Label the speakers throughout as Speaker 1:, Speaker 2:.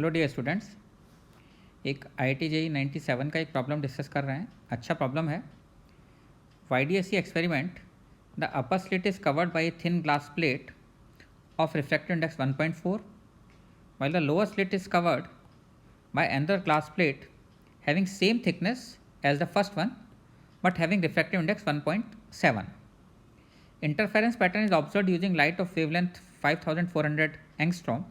Speaker 1: Hello dear students, एक IIT JEE 97 का एक प्रॉब्लम डिस्कस कर रहे हैं. अच्छा प्रॉब्लम है. YDSC experiment, the upper slit is covered by a thin glass plate of refractive index 1.4 while the lower slit is covered by another glass plate having same thickness as the first one but having refractive index 1.7. Interference pattern is observed using light of wavelength 5400 angstrom.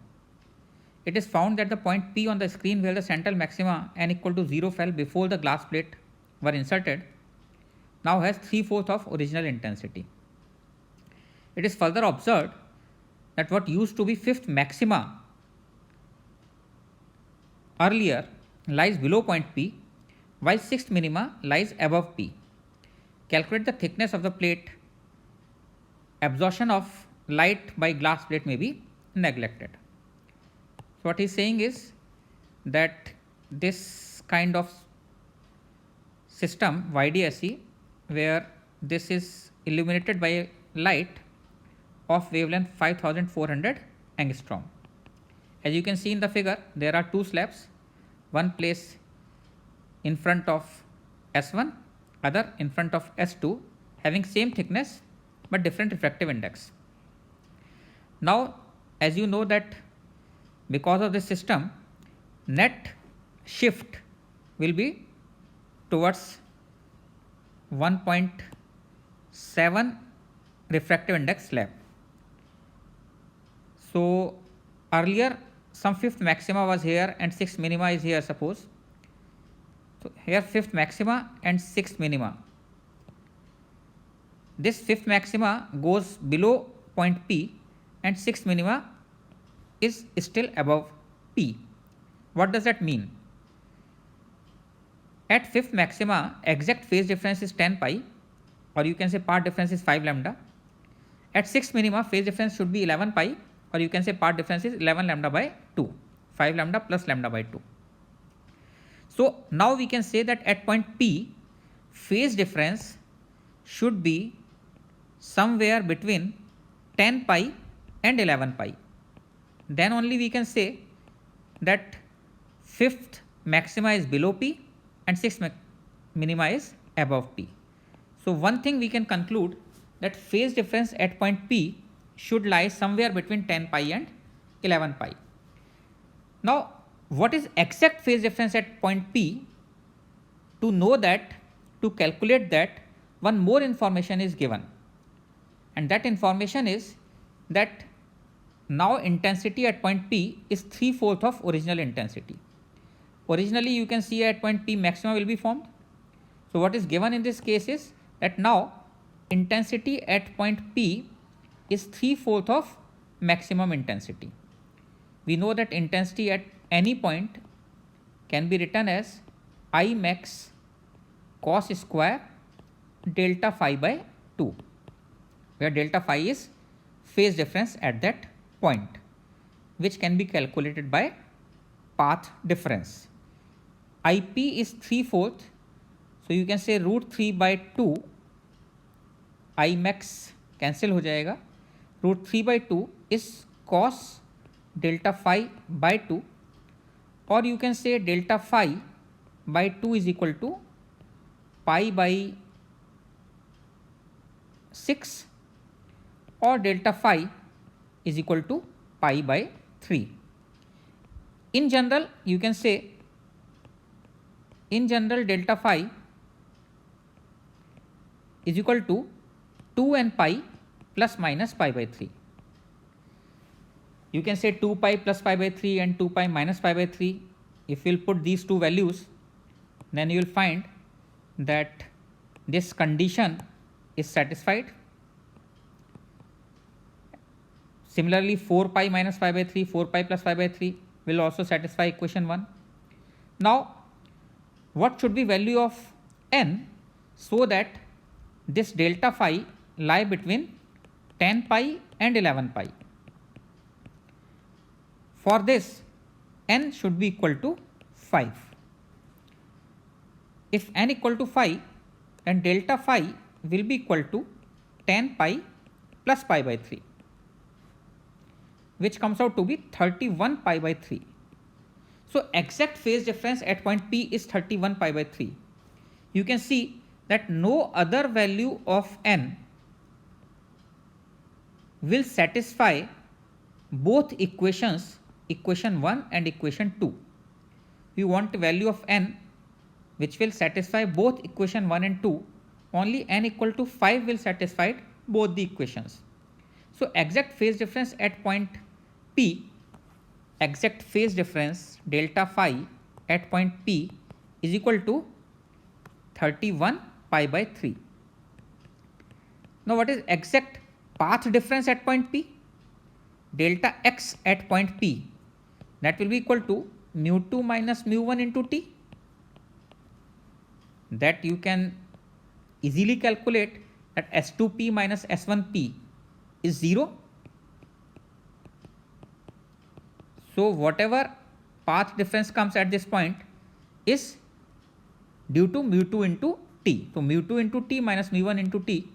Speaker 1: It is found that the point P on the screen where the central maxima n equal to 0 fell before the glass plate were inserted now has 3/4 of original intensity. It is further observed that what used to be fifth maxima earlier lies below point P while sixth minima lies above P. Calculate the thickness of the plate. Absorption of light by glass plate may be neglected. So what he is saying is that this kind of system YDSC where this is illuminated by light of wavelength 5400 angstrom. As you can see in the figure, there are two slabs, one placed in front of S1, other in front of S2, having same thickness but different refractive index. Now, as you know that because of this system, net shift will be towards 1.7 refractive index slab. So earlier some fifth maxima was here and sixth minima is here, suppose. So here fifth maxima and sixth minima. This fifth maxima goes below point P and sixth minima is still above P. What does that mean? At fifth maxima, exact phase difference is 10 pi, or you can say part difference is 5 lambda. At sixth minima, phase difference should be 11 pi, or you can say part difference is 11 lambda by 2, 5 lambda plus lambda by 2. So now we can say that at point P, phase difference should be somewhere between 10 pi and 11 pi. Then only we can say that fifth maxima is below P and sixth minima is above P. So one thing we can conclude that phase difference at point P should lie somewhere between 10 pi and 11 pi. Now, what is exact phase difference at point P? To know that, to calculate that, one more information is given, and that information is that now intensity at point P is 3/4 of original intensity. Originally you can see at point P maxima will be formed. So what is given in this case is that now intensity at point P is 3/4 of maximum intensity. We know that intensity at any point can be written as I max cos square delta phi by 2, where delta phi is phase difference at that point, which can be calculated by path difference. IP is 3/4, so you can say root 3 by 2, I max cancel हो जाएगा, root 3 by 2 is cos delta phi by 2, or you can say delta phi by 2 is equal to pi by 6, or delta phi is equal to pi by 3. In general, you can say delta phi is equal to 2 and pi plus minus pi by 3. You can say 2 pi plus pi by 3 and 2 pi minus pi by 3. If you will put these two values, then you will find that this condition is satisfied. Similarly, 4 pi minus pi by 3, 4 pi plus pi by 3 will also satisfy equation 1. Now, what should be value of n so that this delta phi lie between 10 pi and 11 pi? For this, n should be equal to 5. If n equal to 5, then delta phi will be equal to 10 pi plus pi by 3. which comes out to be 31 pi by 3. So exact phase difference at point P is 31 pi by 3. You can see that no other value of n will satisfy both equations, equation 1 and equation 2. We want the value of n which will satisfy both equation 1 and 2. Only n equal to 5 will satisfy both the equations. So exact phase difference at point P, exact phase difference delta phi at point P is equal to 31 pi by 3. Now what is exact path difference at point P? Delta x at point P, that will be equal to mu2 minus mu1 into t. That you can easily calculate that S2P minus S1P is 0. So whatever path difference comes at this point is due to mu2 into t. So mu2 into t minus mu1 into t,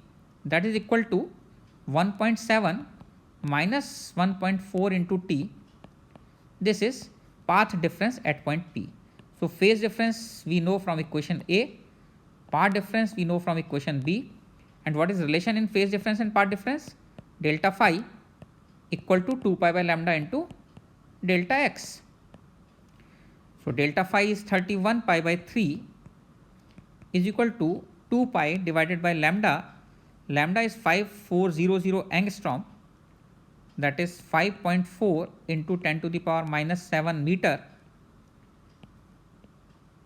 Speaker 1: that is equal to 1.7 minus 1.4 into t. This is path difference at point P. So phase difference we know from equation A, path difference we know from equation B, and what is relation in phase difference and path difference? Delta phi equal to 2 pi by lambda into delta x. So delta phi is 31 pi by 3 is equal to 2 pi divided by lambda. Lambda is 5400 angstrom, that is 5.4 into 10 to the power minus 7 meter,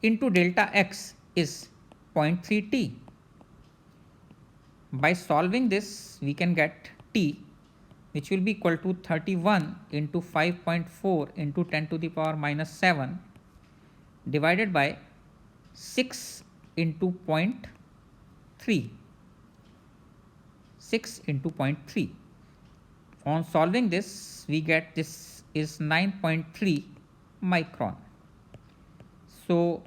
Speaker 1: into delta x is 0.3 t. By solving this we can get t which will be equal to 31 into 5.4 into 10 to the power minus 7 divided by 6 into 0.3. 6 into 0.3. On solving this, we get this is 9.3 micron. So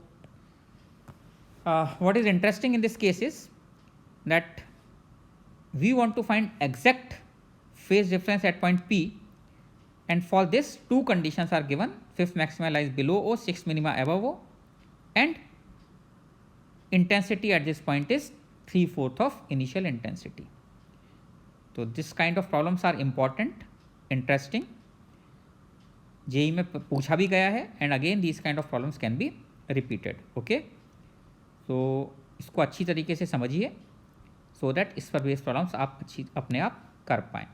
Speaker 1: what is interesting in this case is that we want to find exact phase difference at point P, and for this two conditions are given: fifth maxima lies below O, sixth minima above O, and intensity at this point is 3/4 of initial intensity. So this kind of problems are important, interesting. JEE में पूछा भी गया है, and again these kind of problems can be repeated. Okay, so इसको अच्छी तरीके से समझिए so that इस पर बेस्ड प्रॉब्लम्स आप अपने आप कर पाएँ.